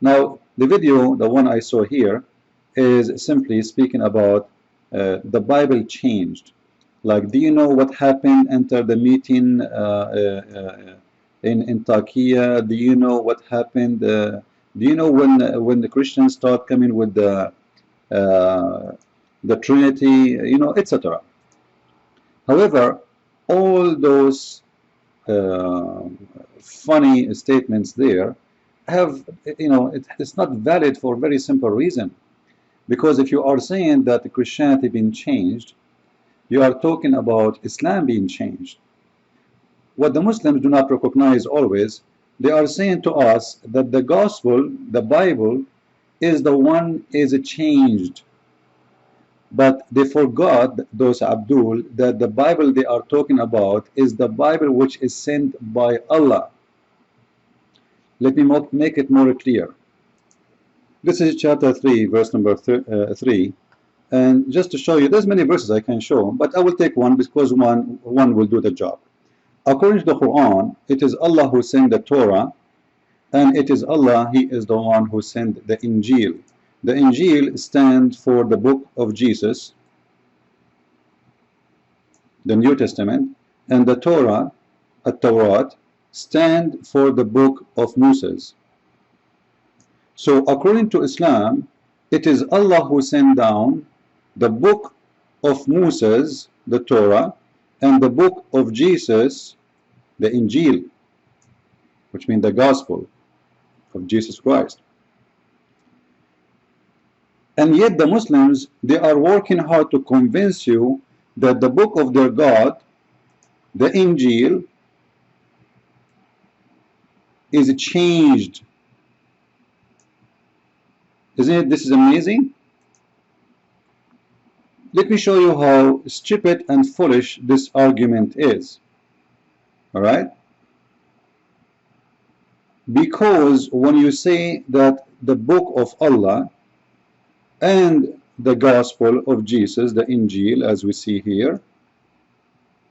Now, the video, the one I saw here, is simply speaking about the Bible changed. Like, do you know what happened after the meeting in Turkey? Do you know what happened? Do you know when the Christians start coming with the Trinity, you know, etc. However, all those uh, funny statements there have, you know, it's not valid for a very simple reason. Because if you are saying that Christianity being changed, you are talking about Islam being changed. What the Muslims do not recognize always, they are saying to us that the gospel, the Bible, is the one is changed. But they forgot, those Abdul, that the Bible they are talking about is the Bible which is sent by Allah. Let me make it more clear. This is chapter 3, verse number 3. And just to show you, there's many verses I can show, but I will take one because one will do the job. According to the Quran, it is Allah who sent the Torah, and it is Allah, He is the one who sent the Injil. The Injil stands for the book of Jesus, the New Testament, and the Torah, At-Tawrat, stand for the book of Moses. So according to Islam, it is Allah who sent down the book of Moses, the Torah, and the book of Jesus, the Injil, which means the gospel of Jesus Christ. And yet the Muslims, they are working hard to convince you that the book of their God, the Injil, is changed. Isn't it? This is amazing. Let me show you how stupid and foolish this argument is. Alright? Because when you say that the book of Allah and the gospel of Jesus, the Injil, as we see here,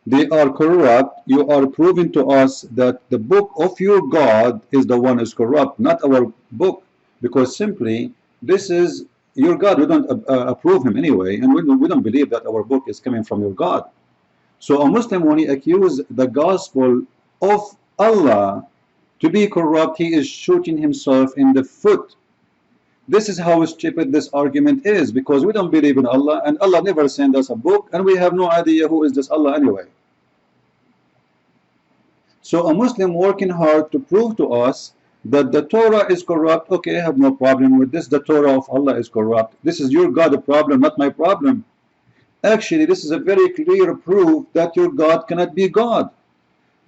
they are corrupt, you are proving to us that the book of your God is the one is corrupt, not our book, because simply this is your God. We don't approve him anyway, and we don't believe that our book is coming from your God. So a Muslim, when he accuses the gospel of Allah to be corrupt, he is shooting himself in the foot. This is how stupid this argument is, because we don't believe in Allah, and Allah never sent us a book, and we have no idea who is this Allah anyway. So a Muslim working hard to prove to us that the Torah is corrupt, okay, I have no problem with this. The Torah of Allah is corrupt. This is your God the problem, not my problem. Actually, this is a very clear proof that your God cannot be God,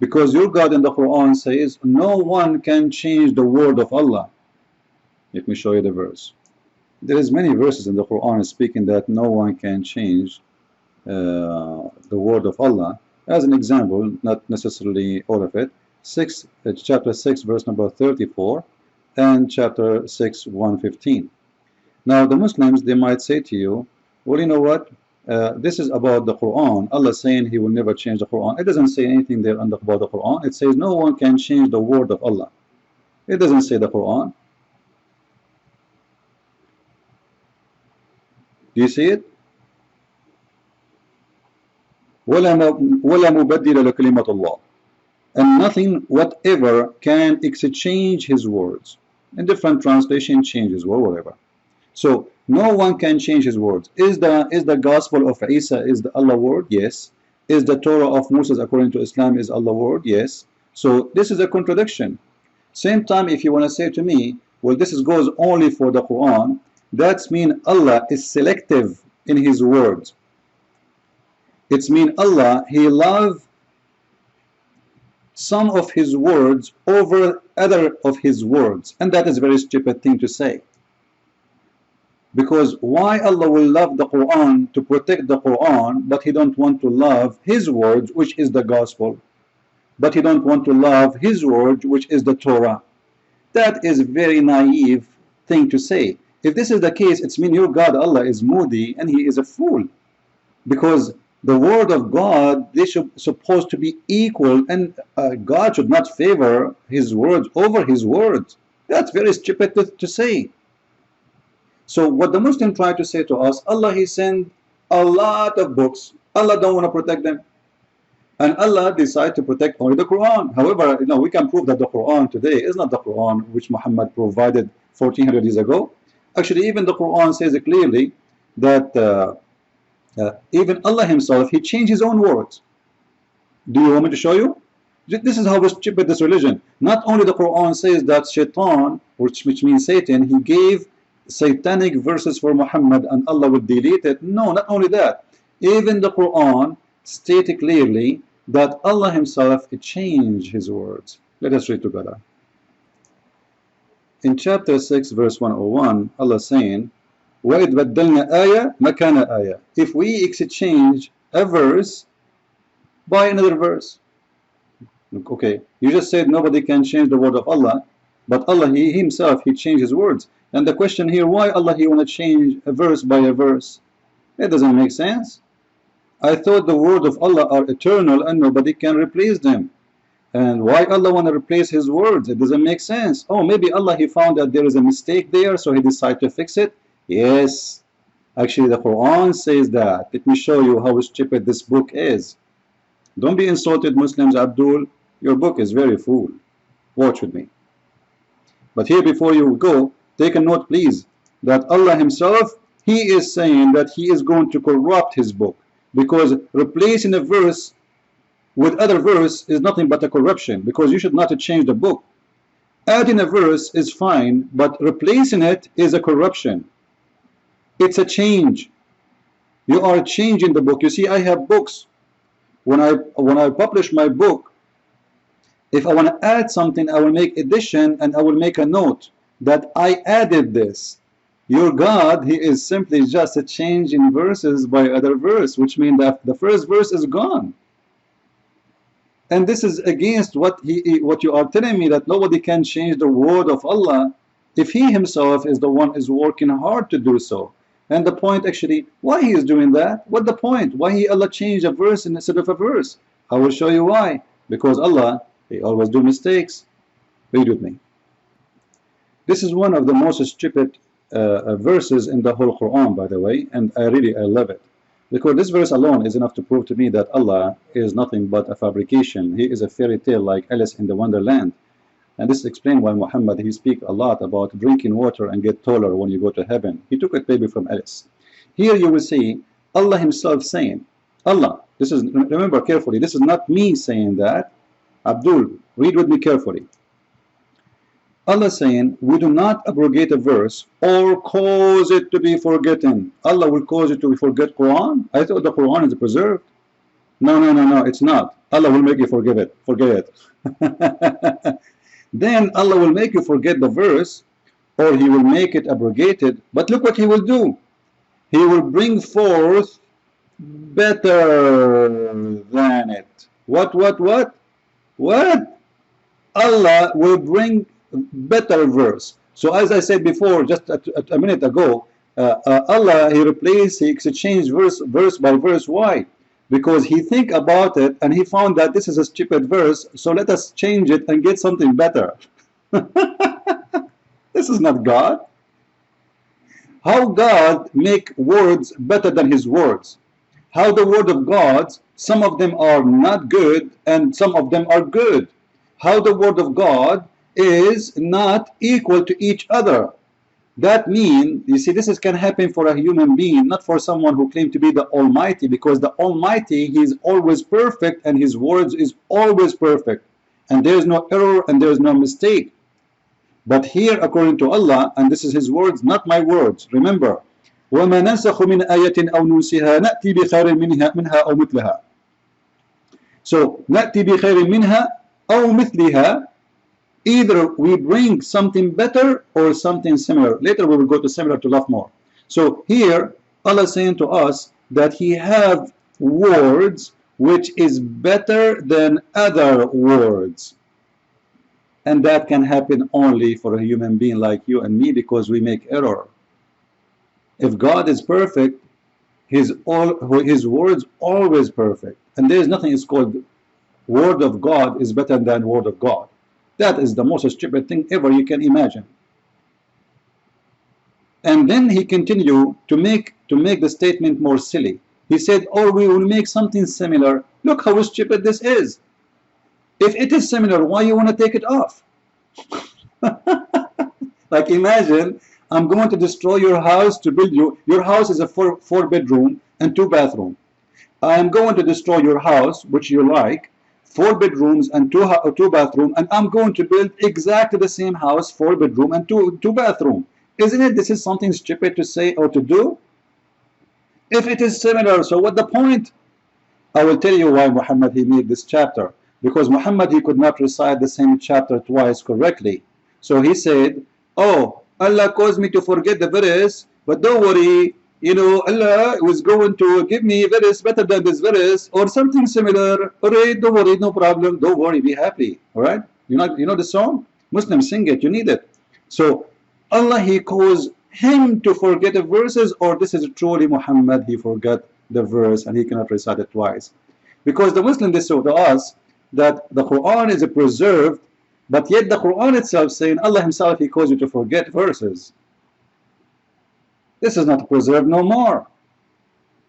because your God in the Quran says no one can change the word of Allah. Let me show you the verse. There is many verses in the Quran speaking that no one can change the word of Allah. As an example, not necessarily all of it, chapter 6 verse number 34 and chapter 6 115. Now the Muslims, they might say to you, well, you know what, this is about the Quran. Allah saying he will never change the Quran. It doesn't say anything there about the Quran. It says no one can change the word of Allah. It doesn't say the Quran. Do you see it? وَلَا مُبَدِّلَ لَكَلِمَةِ اللَّهِ. And nothing whatever can exchange his words. In different translation changes or whatever. So no one can change his words. Is the gospel of Isa is the Allah word? Yes. Is the Torah of Moses according to Islam is Allah word? Yes. So this is a contradiction. Same time, if you want to say to me, well, this goes only for the Quran, that means Allah is selective in his words. It's mean Allah, he loves some of his words over other of his words, and that is a very stupid thing to say. Because why Allah will love the Quran to protect the Quran, but he don't want to love his words, which is the gospel, but he don't want to love his word, which is the Torah? That is a very naive thing to say. If this is the case, it's mean your God Allah is moody and he is a fool, because the word of God, they should supposed to be equal, and God should not favor his words over his words. That's very stupid to say. So what the Muslim try to say to us, Allah, He sent a lot of books. Allah don't want to protect them. And Allah decided to protect only the Quran. However, we can prove that the Quran today is not the Quran which Muhammad provided 1400 years ago. Actually, even the Quran says clearly that even Allah Himself, He changed His own words. Do you want me to show you? This is how stupid this religion. Not only the Quran says that Shaitan, which means Satan, he gave satanic verses for Muhammad and Allah would delete it. No, not only that. Even the Quran stated clearly that Allah Himself changed His words. Let us read together. In chapter 6, verse 101, Allah saying, وَإِذْ بَدَّلْنَا آيَةً مَكَانَ آيَةً. If we exchange a verse by another verse. Okay, you just said nobody can change the word of Allah, but Allah, He Himself, He changed His words. And the question here, why Allah, He want to change a verse by a verse? It doesn't make sense. I thought the word of Allah are eternal and nobody can replace them. And why Allah want to replace His words? It doesn't make sense. Oh, maybe Allah, He found that there is a mistake there, so He decided to fix it? Yes. Actually, the Quran says that. Let me show you how stupid this book is. Don't be insulted, Muslims. Abdul, your book is very full. Watch with me. But here, before you go, take a note, please, that Allah Himself, He is saying that He is going to corrupt His book, because replacing a verse with other verse is nothing but a corruption, because you should not change the book. Adding a verse is fine, but replacing it is a corruption. It's a change. You are changing the book. You see, I have books. When I publish my book, if I want to add something, I will make addition and I will make a note that I added this. Your God, He is simply just a change in verses by other verse, which means that the first verse is gone. And this is against what you are telling me, that nobody can change the word of Allah if He Himself is the one is working hard to do so. And the point actually, why He is doing that? What the point? Why Allah changed a verse instead of a verse? I will show you why. Because Allah, He always do mistakes. Read with me. This is one of the most stupid verses in the whole Quran, by the way, and I love it. Because this verse alone is enough to prove to me that Allah is nothing but a fabrication. He is a fairy tale like Alice in the Wonderland. And this explains why Muhammad, he speaks a lot about drinking water and get taller when you go to heaven. He took it maybe from Alice. Here you will see Allah Himself saying, Allah, this is, remember carefully, this is not me saying that. Abdul, read with me carefully. Allah saying, we do not abrogate a verse or cause it to be forgotten. Allah will cause it to forget Quran? I thought the Quran is preserved. No, it's not. Allah will make you forget it. Then Allah will make you forget the verse, or He will make it abrogated. But look what He will do. He will bring forth better than it. What? Allah will bring better verse. So as I said before, just a minute ago, Allah, He exchanged verse by verse. Why? Because He think about it and He found that this is a stupid verse, so let us change it and get something better. This is not God. How God make words better than His words? How the word of God, some of them are not good and some of them are good. How the word of God is not equal to each other. That means, you see, this can happen for a human being, not for someone who claims to be the Almighty, because the Almighty, He is always perfect and His words is always perfect. And there is no error and there is no mistake. But here, according to Allah, and this is His words, not my words, remember, وَمَا نَنْسَخُ مِنْ آيَةٍ أَوْ نُنْسِهَا نَأْتِي بِخَيْرٍ مِنْهَا أَوْ مِثْلِهَا. So, نَأْتِي بِخَيْرٍ مِنْهَا أَوْ مِثْلِهَا. Either we bring something better or something similar. Later we will go to similar to love more. So here Allah is saying to us that He have words which is better than other words. And that can happen only for a human being like you and me, because we make error. If God is perfect, His words always perfect. And there is nothing is called word of God is better than word of God. That is the most stupid thing ever you can imagine. And then he continued to make the statement more silly. He said, or we will make something similar. Look how stupid this is. If it is similar, why you want to take it off? Like, imagine, I'm going to destroy your house to build you. Your house is a four bedroom and 2 bathrooms. I am going to destroy your house, which you like, 4 bedrooms and 2 bathrooms, and I'm going to build exactly the same house, 4 bedroom and 2 bathroom. Isn't it? This is something stupid to say or to do. If it is similar, so what the point? I will tell you why Muhammad he made this chapter. Because Muhammad he could not recite the same chapter twice correctly. So he said, oh, Allah caused me to forget the verse, but don't worry, you know, Allah was going to give me a verse better than this verse or something similar. Alright, don't worry, no problem, don't worry, be happy. Alright? You know the song? Muslims sing it, you need it. So Allah he caused him to forget the verses, or this is truly Muhammad he forgot the verse and he cannot recite it twice. Because the Muslim they show to us that the Quran is preserved, but yet the Quran itself saying Allah himself he caused you to forget verses. This is not preserved no more,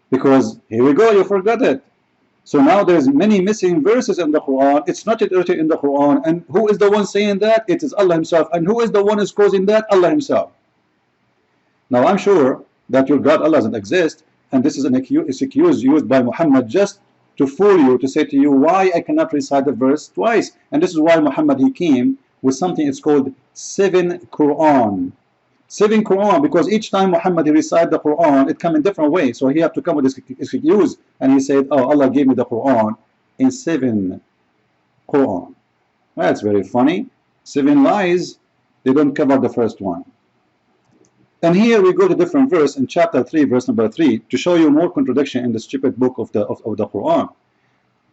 because here we go, you forgot it. So now there's many missing verses in the Quran. It's not written in the Quran, and who is the one saying that? It is Allah himself. And who is the one who is causing that? Allah himself. Now I'm sure that your God Allah doesn't exist, and this is an excuse used by Muhammad just to fool you, to say to you why I cannot recite the verse twice. And this is why Muhammad he came with something it's called 7 Quran. 7 Quran, because each time Muhammad he recited the Quran, it come in different ways. So he had to come with this excuse, and he said, oh, Allah gave me the Quran in 7 Quran. That's very funny. 7 lies, they don't cover the first one. And here we go to different verse in chapter 3, verse number 3, to show you more contradiction in the stupid book of the Quran.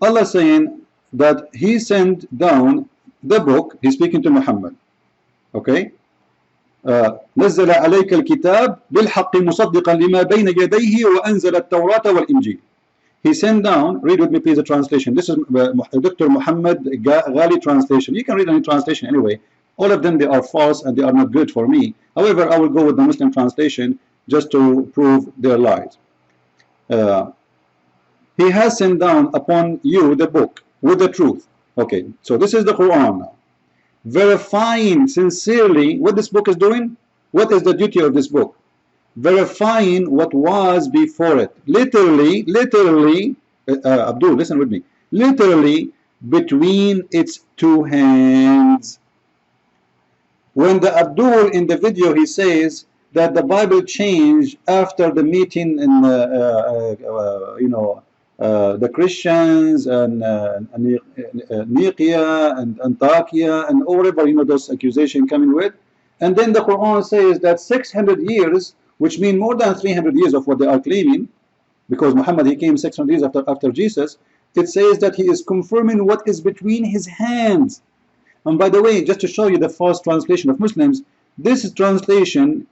Allah saying that he sent down the book, he's speaking to Muhammad. Okay? نزل عليك الكتاب بالحق مصدقا لما بين يديه وأنزل التوراة والإنجيل. He sent down, read with me please the translation. This is Dr. Muhammad Ghali translation. You can read any translation anyway. All of them, they are false and they are not good for me. However, I will go with the Muslim translation just to prove their lies. He has sent down upon you the book with the truth. Okay, so this is the Quran now. Verifying sincerely what this book is doing. What is the duty of this book? Verifying what was before it. Literally, Abdul, listen with me. Literally, between its 2 hands. When the Abdul in the video he says that the Bible changed after the meeting in the Christians and Nicaea and Antiochia and whatever those accusations coming with, and then the Quran says that 600 years, which mean more than 300 years of what they are claiming, because Muhammad he came 600 years after Jesus, it says that he is confirming what is between his hands. And by the way, just to show you the false translation of Muslims, this translation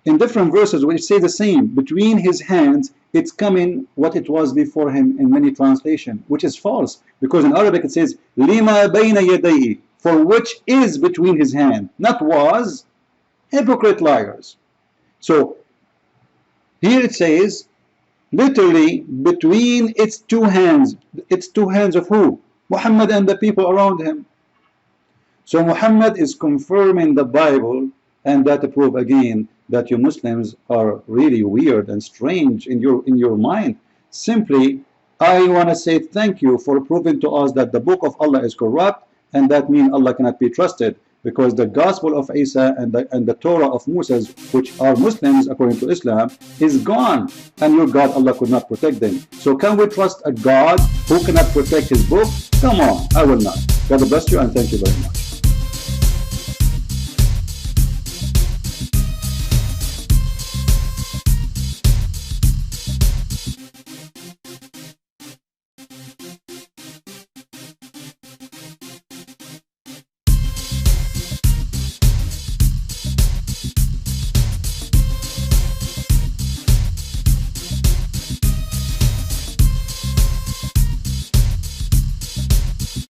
in different verses which say the same, between his hands, it's coming what it was before him in many translations, which is false, because in Arabic it says lima bayna yadayhi, for which is between his hand, not was. Hypocrite liars. So here it says literally between its 2 hands. Its 2 hands of who? Muhammad and the people around him. So Muhammad is confirming the Bible, and that to prove again that you Muslims are really weird and strange in your mind. Simply, I want to say thank you for proving to us that the book of Allah is corrupt, and that means Allah cannot be trusted, because the gospel of Isa and the Torah of Moses, which are Muslims according to Islam, is gone, and your God Allah could not protect them. So can we trust a God who cannot protect his book? Come on, I will not. God bless you, and thank you very much.